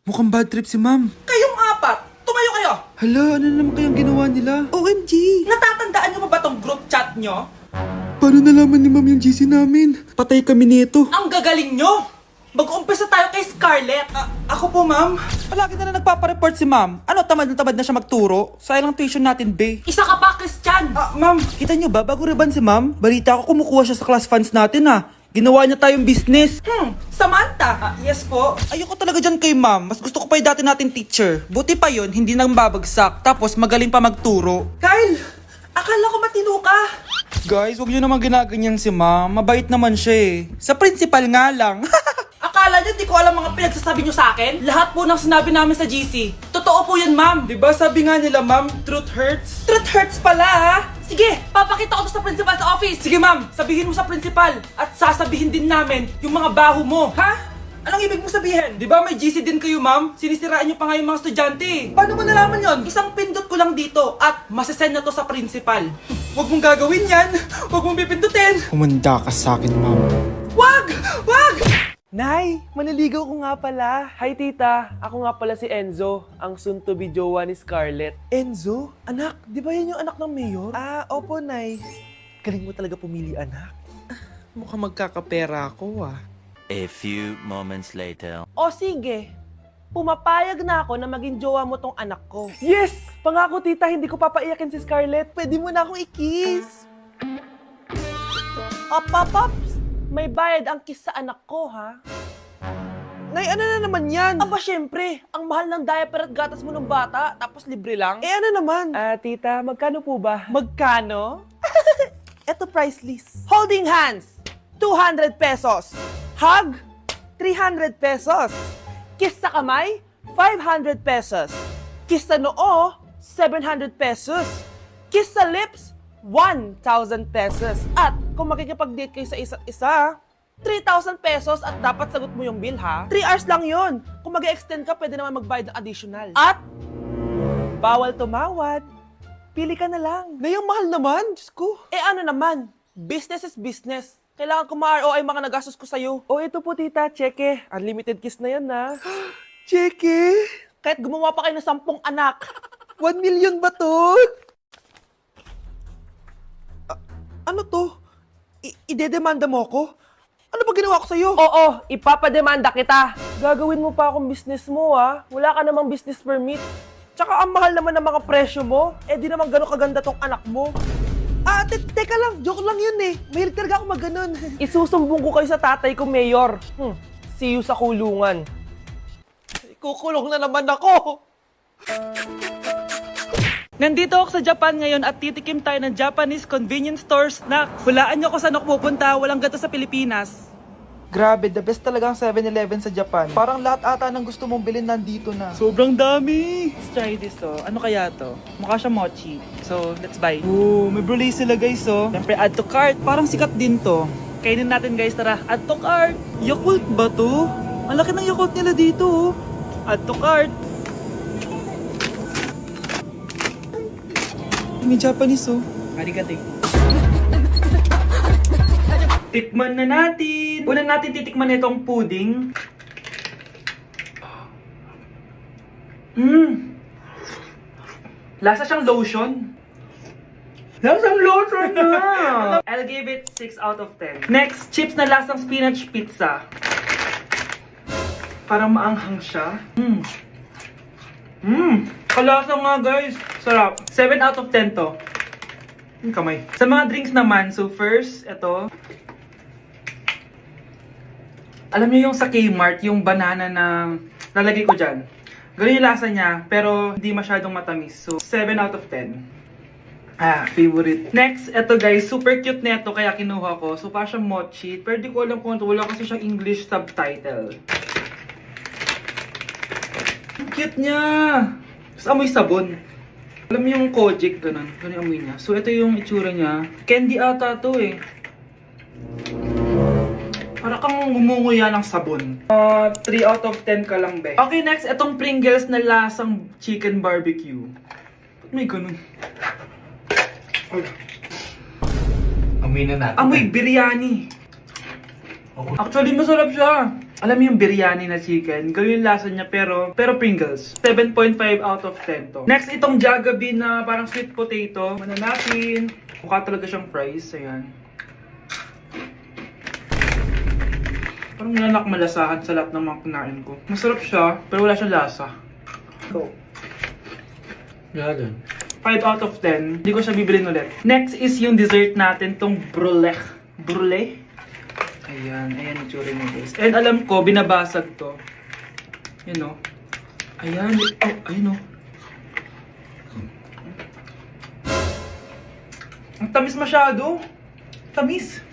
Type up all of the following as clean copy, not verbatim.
Mukhang bad trip si ma'am. Kayong apat, tumayo kayo! Hala, ano na naman kayang ginawa nila? OMG! Natatandaan nyo ba tong group chat nyo? Paano nalaman ni ma'am yung GC namin? Patay kami nito. Ang gagaling nyo! Mag-umpisa tayo kay Scarlett. Ako po, ma'am. Palagi na nagpapareport si ma'am. Ano, tamad na siya magturo? Sayang tuition natin, be. Isa ka pa, Christian! Ma'am, kita nyo ba, bago reban si ma'am, balita ko kumukuha siya sa class funds natin, Ginawa niya tayong business. Samantha! Yes po. Ayoko talaga dyan kay ma'am. Mas gusto ko pa yung dati natin teacher. Buti pa yun, hindi nang babagsak. Tapos magaling pa magturo. Kyle! Akala ko matino ka. Guys, huwag nyo naman ginaganyan si ma'am. Mabait naman siya eh. Sa principal nga lang. Akala nyo, di ko alam mga pinagsasabi nyo sa akin? Lahat po ng sinabi namin sa GC. Totoo po yan, ma'am. Diba sabi nga nila, ma'am, truth hurts? Truth hurts pala, Sige, papakita ko to sa principal sa office. Sige, ma'am, sabihin mo sa principal. At sasabihin din namin yung mga baho mo. Ha? Anong ibig mo sabihin? Di ba may GC din kayo, ma'am? Sinisiraan nyo pa nga yung mga estudyante. Paano mo nalaman yon? Isang pindot ko lang dito at masasend na to sa principal. Huwag mong gagawin yan. Huwag mong pipindutin. Humanda ka sa akin, ma'am. Wag! Wag! Nay, maniligaw ko nga pala. Hi tita, ako nga pala si Enzo, ang soon-to-be jowa ni Scarlett. Enzo? Anak, di ba yan yung anak ng mayor? Opo, Nay. Galing mo talaga pumili, anak. Mukhang magkakapera ako, A few moments later. O sige, pumapayag na ako na maging jowa mo tong anak ko. Yes! Pangako tita, hindi ko papaiyakin si Scarlett. Pwede mo na akong i-kiss. Pops! May bayad ang kiss sa anak ko, ha? Nay, ano na naman yan? Aba, syempre. Ang mahal ng diaper at gatas mo ng bata, tapos libre lang. Ano naman? Tita, magkano po ba? Magkano? Eto price list. Holding hands, 200 pesos. Hug, 300 pesos. Kiss sa kamay, 500 pesos. Kiss sa noo, 700 pesos. Kiss sa lips, 1,000 pesos. At kung makikipag-date kayo sa isa't isa, 3,000 pesos at dapat sagot mo yung bill, ha? 3 hours lang yon. Kung mag-extend ka, pwede naman magbayad ng additional. At bawal tumawad. Pili ka na lang. Ngayong mahal naman, Diyos ko. Ano naman? Business is business. Kailangan ko ma-ROI mga nagastos ko sa'yo. Ito po tita, cheque. Unlimited kiss na yan, na. Cheque? Kahit gumawa pa kayo ng 10 anak. 1 million ba to? Ano to? Idedemanda mo ako? Ano ba ginawa ko sa'yo? Oo, ipapademanda kita. Gagawin mo pa akong business mo, ha? Wala ka namang business permit. Tsaka ang mahal naman ng mga presyo mo. Di naman gano'ng kaganda tong anak mo. Teka lang, joke lang yun eh. Mahilig talaga ako mag-ganon. Isusumbong ko kayo sa tatay ko, Mayor. See you sa kulungan. Kukulong na naman ako. Nandito ako sa Japan ngayon at titikim tayo ng Japanese convenience store snacks. Hulaan nyo kung saan ako pupunta, walang gato sa Pilipinas. Grabe, the best talaga ang 7-Eleven sa Japan. Parang lahat ata ng gusto mong bilhin nandito na. Sobrang dami! Let's try this, Ano kaya to? Mukha siya mochi. So, let's buy. May brulee sila, guys, Siyempre, add to cart. Parang sikat din to. Kainin natin, guys, tara. Add to cart. Yakult ba to? Ang laki ng Yakult nila dito, Add to cart. May Japanese, Arigato. Tikman na natin. Una natin titikman itong pudding. Lasa siyang lotion. Lasang lotion na! I'll give it 6 out of 10. Next, chips na lasang spinach pizza. Parang maanghang siya. Kalasa nga, guys. Sarap. 7 out of 10 to. Yung kamay. Sa mga drinks naman, so first, ito. Alam niyo yung sa Kmart, yung banana na nalagay ko dyan. Ganun yung lasa niya, pero hindi masyadong matamis. So, 7 out of 10. Favorite. Next, ito guys, super cute na ito, kaya kinuha ko. So, parang siyang mochi. Pero di ko alam kung ito. Wala kasi siyang English subtitle. Ang cute niya! Tapos amoy sabon. Alam mo yung Kojic, ganun. Ganun yung amoy niya. So, ito yung itsura niya. Candy ata to eh. Para kang gumunguya ng sabon. 3 out of 10 ka lang, be. Okay, next. Itong Pringles na lasang chicken barbecue. Ba't may ganun? Amoy na natin. Amoy biryani. Actually, masarap siya. Alam mo yung biryani na chicken, ganun yung lasa niya pero Pringles. 7.5 out of 10 to. Next, itong Jollibee na parang sweet potato. Mana natin. Mukha talaga siyang fries. Ayan. Parang nanak malasahan sa lahat ng mga kinain ko. Masarap siya, pero wala siyang lasa. Go. 5 out of 10. Hindi ko siya bibilin ulit. Next is yung dessert natin, tong brulee. Brulee? Ayan yung tsura niya guys. And alam ko, binabasag to. Yun o. Ayan. Oh, ayun o. Ang tamis masyado. Tamis.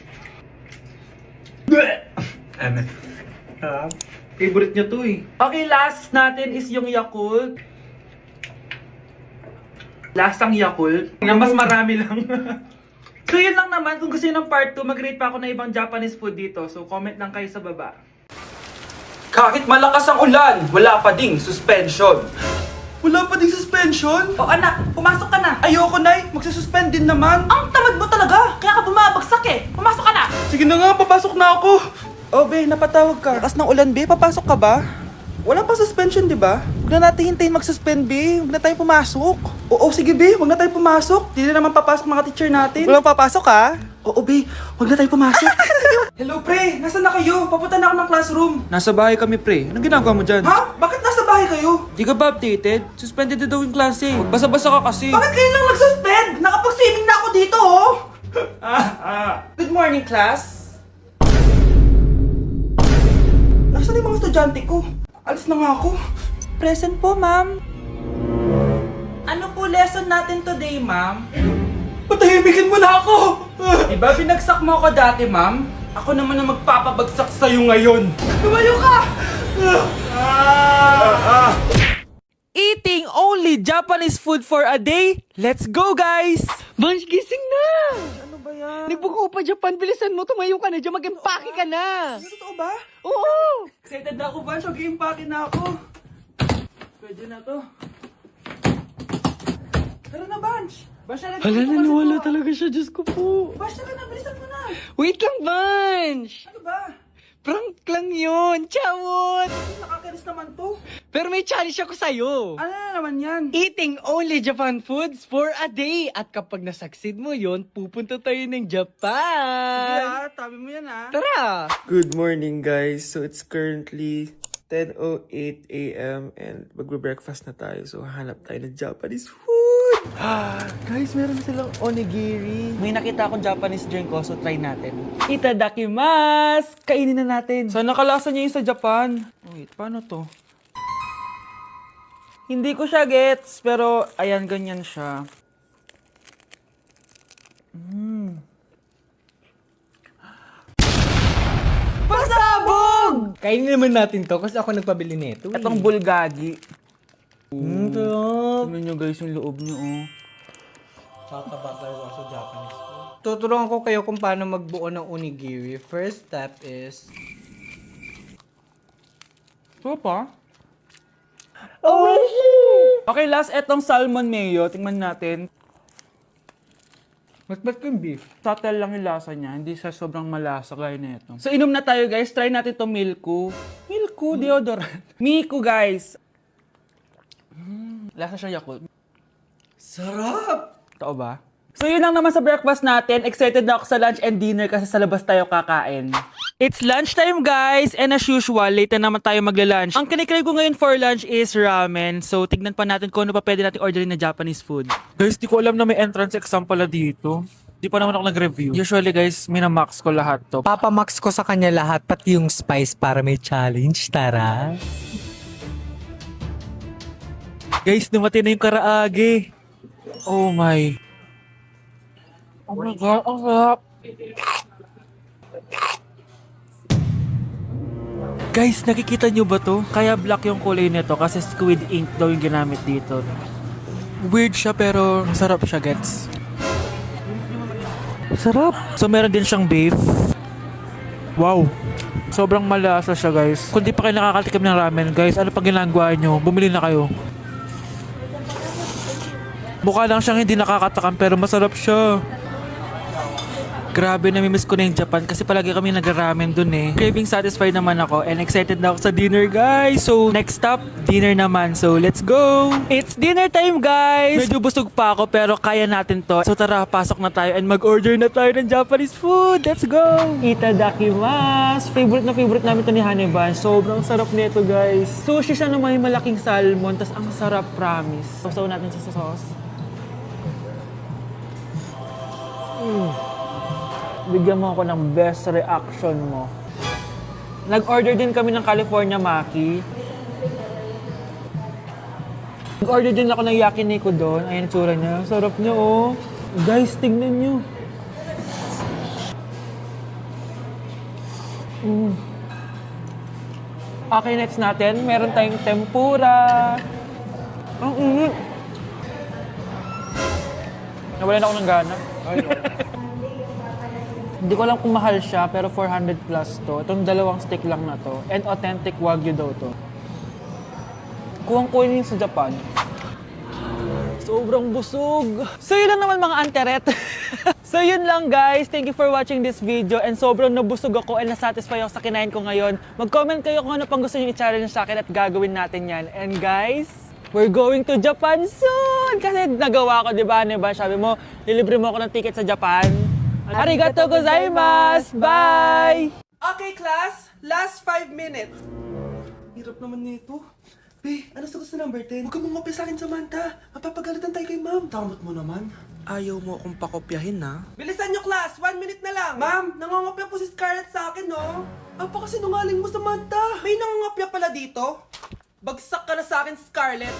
Favorite niya to eh. Okay, last natin is yung Yakult. Lasang Yakult. Na mas marami lang. So yun lang naman. Kung gusto nyo ng part 2, mag-rate pa ako ng ibang Japanese food dito. So comment lang kayo sa baba. Kahit malakas ang ulan, wala pa ding suspension. Wala pa ding suspension? O anak, pumasok ka na. Ayoko, Nay. Magsususpend din naman. Ang tamad mo talaga. Kaya ka bumabagsak eh. Pumasok ka na. Sige na nga, papasok na ako. Oh, be, napatawag ka. Lakas ng ulan, be. Papasok ka ba? Wala pa suspension, di ba? Huwag na natin hintayin mag-suspend, be. Huwag na tayo pumasok. Oo, sige, be. Huwag na tayo pumasok. Hindi na naman papasok mga teacher natin. Walang papasok, ha? Oo, be. Huwag na tayo pumasok. Hello, pre. Nasaan na kayo? Papunta na ako ng classroom. Nasa bahay kami, pre. Anong ginagawa mo dyan? Ha? Bakit nasa bahay kayo? Di ka ba updated? Suspended na daw yung klase. Basa-basa ka kasi. Bakit kayo lang nag-suspend? Nakapag-swimming na ako dito, oh. Good morning, class. Nasaan yung mga estudyante ko? Alis na nga ako. Present po, ma'am. Ano po lesson natin today, ma'am? Patahimikin mo na ako. Diba binagsak mo ako dati, ma'am? Ako naman ang magpapabagsak sa'yo ngayon. Tumayo ka! Eating only Japanese food for a day? Let's go, guys! Vansh, gising na! Ano ba yan? Nagbuko pa Japan, bilisan mo, tumayo ka na dyan, mag-empake ka na! Totoo ba? Oo! Excited na ako, Vansh. Mag-iimpake na ako. Pwede na to. Tara na, Vansh. Vansh, Hala, naniwala talaga siya, Diyos ko po. Vansh, tara na. Bilisan mo na. Wait lang, Vansh! Ano ba? Prank lang yun, chawot! Nakakainis naman to. Pero may challenge ako sa'yo. Ano na naman yan? Eating only Japan foods for a day. At kapag nasucceed mo yon, pupunta tayo ng Japan. Yeah, tabi mo yan, ha? Tara! Good morning, guys. So, it's currently 10:08 a.m. and magbe-breakfast na tayo. So, hanap tayo ng Japanese food. Guys, meron silang onigiri. May nakita akong Japanese drink ko, so try natin. Itadakimasu! Kainin na natin. So, nakalasa niya yung sa Japan. Wait, paano to? Hindi ko siya gets, pero ayan, ganyan siya. Pasabog! Kainin naman natin to kasi ako nagpabili nito. Itong bulgagi. Sarap. Tignan nyo guys yung loob nyo, oh. Tuturuan ko kayo kung paano magbuo ng onigiri. First step is... Ito pa? Okay, last, etong salmon mayo. Tingnan natin. Mas ba't yung beef? Subtle lang yung lasa niya. Hindi siya sobrang malasa gaya na ito. So, inom na tayo, guys. Try natin itong Milku. Milku, deodorant. Miku, guys. Lasa siya Yakult. Sarap! Totoo ba? So, yun lang naman sa breakfast natin. Excited na ako sa lunch and dinner kasi sa labas tayo kakain. It's lunchtime, guys. And as usual, late na naman tayo magla-lunch. Ang kinikrave ko ngayon for lunch is ramen. So, tignan pa natin kung ano pa pwede natin orderin na Japanese food. Guys, di ko alam na may entrance exam pala dito. Di pa naman ako nag-review. Usually guys, minamax ko lahat to. Papamax ko sa kanya lahat, pati yung spice para may challenge, tara. Guys, dumating na yung karaage. Oh my. Oh my God, ang sarap. Guys, nakikita nyo ba to? Kaya black yung kulay nito kasi squid ink daw yung ginamit dito. Weird siya pero masarap siya, gets. Sarap. So meron din siyang beef. Wow. Sobrang malasa siya, guys. Kung di pa kayo nakakatikim ng ramen, guys, ano pa ginagawa nyo? Bumili na kayo. Mukha lang siyang hindi nakakatakam pero masarap siya. Grabe, namimiss ko na yung Japan kasi palagi kami nag-ramen dun eh. Craving satisfied naman ako and excited na ako sa dinner, guys. So, next stop, dinner naman. So, let's go! It's dinner time, guys! Medyo busog pa ako pero kaya natin to. So, tara, pasok na tayo and mag-order na tayo ng Japanese food. Let's go! Itadakimasu! Favorite namin to ni Haneban. Sobrang sarap nito, guys. Sushi siya na may malaking salmon, tas ang sarap, promise. Sausaw natin sa sauce. Bigyan mo ako ng best reaction mo. Nag-order din kami ng California Maki. Nag-order din ako ng yakiniku doon. Ayan, tsura niya. Sarap niya, oh. Guys, tignan niyo. Okay, next natin. Meron tayong tempura. Ang init. Nawalan ako ng gana. Hindi ko alam kung mahal siya, pero 400 plus to. Itong dalawang stick lang na to. And authentic Wagyu daw to. Kuwang-kuwin yun sa Japan. Sobrang busog. So yun lang naman mga anteret. So yun lang guys. Thank you for watching this video. And sobrang nabusog ako and nasatisfy ako sa kinain ko ngayon. Mag-comment kayo kung ano pang gusto nyo i-challenge sa akin at gagawin natin yan. And guys, we're going to Japan soon! Kasi nagawa ko, di ba? Sabi mo, lilibre mo ako ng ticket sa Japan. Arigatou gozaimasu! Bye! Okay, class. Last 5 minutes. Hirap naman nito. Be, ano sagot sa number 10? Huwag ka mong kopya sa akin, Samantha. Mapapagalitan tayo kay ma'am. Tamot mo naman. Ayaw mo akong pakopyahin, ha? Bilisan nyo, class. 1 minute na lang. Ma'am, nangongopya po si Scarlett sa akin, no? Apakasinungaling mo, Samantha. May nangongopya pala dito. Bagsak ka na sa akin, Scarlett.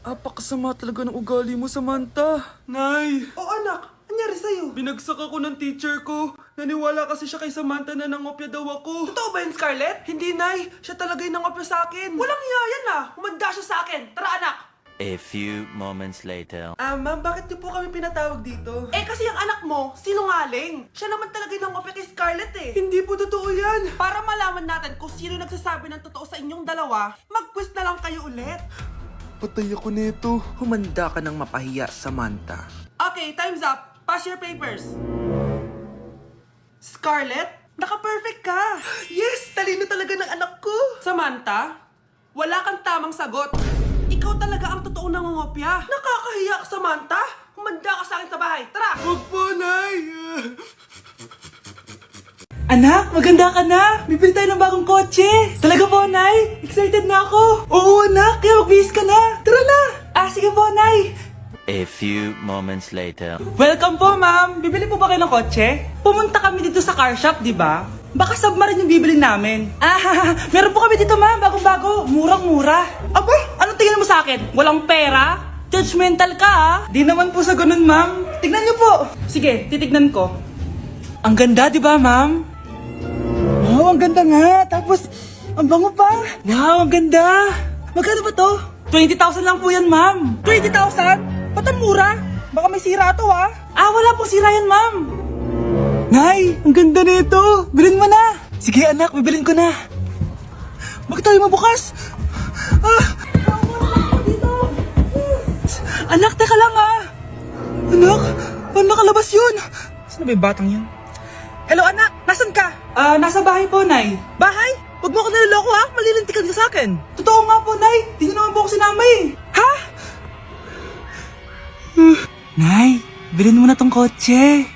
Apakasama talaga ng ugali mo, Samantha. Nay! Oo, anak. Anyari sa'yo? Binagsak ako ng teacher ko. Naniwala kasi siya kay Samantha na nangopya daw ako. Totoo ba yun, Scarlett? Hindi, Nay. Siya talaga yung nangopya sa akin. Walang iya yan, ah. Humanda siya sa akin. Tara, anak. A few moments later. Ma'am, bakit niyo po kami pinatawag dito? Eh, kasi yung anak mo, sinungaling. Siya naman talaga yung nangopya kay Scarlett, eh. Hindi po totoo yan. Para malaman natin kung sino nagsasabi ng totoo sa inyong dalawa, mag-quiz na lang kayo ulit. Patay ako nito. Humanda ka ng mapahiya, Samantha. Okay, time's up. Pass your papers. Scarlett, naka-perfect ka. Yes, talino talaga ng anak ko. Samantha, wala kang tamang sagot. Ikaw talaga ang totoong nangongopya. Nakakahiya ka, Samantha. Humanda ka sa akin sa bahay. Tara! Huwag po, Nay. Anak, maganda ka na! Bibili tayo ng bagong kotse! Talaga po, Nay! Excited na ako! Oo, anak! Kaya magbihis ka na! Tara na! Sige po, Nay! A few moments later. Welcome po, ma'am! Bibili po ba kayo ng kotse? Pumunta kami dito sa car shop, di ba? Baka submarine yung bibili namin. Meron po kami dito, ma'am! Bagong-bago! Murang-mura! Aba! Anong tingin mo sa akin? Walang pera? Judgmental ka, ah! Di naman po sa ganun, ma'am! Tignan niyo po! Sige, titignan ko. Ang ganda, di ba, ma'am? Wow, ang ganda nga! Tapos, ang bango pa! Wow, ang ganda! Magkano ba to? 20,000 lang po yan, ma'am! 20,000? Ba't ang mura? Baka may sira to, ha? Wala pong sira yan, ma'am! Nay, ang ganda nito! Bilhin mo na! Sige, anak, bibilin ko na! Bakit tayo mabukas? Anak, teka lang, ha? Anak, paano nakalabas yun? Saan ba yung batang yun? Hello, anak! Nasaan ka? Nasa bahay po, Nay. Bahay? Huwag mo ako niloloko, ha? Malilintikan ka sa akin. Totoo nga po, Nay. Di nyo naman po ako sinama, eh. Ha? Nay, bilhin mo na tong kotse.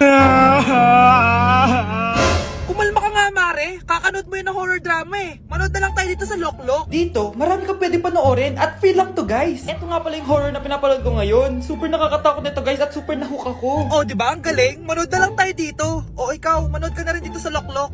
Kumalma ka nga, Mare. Kakanood mo yun ng horror drama, eh. Manood na lang tayo dito sa Loklok. Dito, marami kang pwede panoorin at feel lang to, guys. Ito nga pala yung horror na pinapanood ko ngayon. Super nakakatakot nito, guys, at super nahook ako. Oh, di ba? Ang galing. Manood na lang tayo dito. O ikaw, manood ka na rin dito sa Loklok.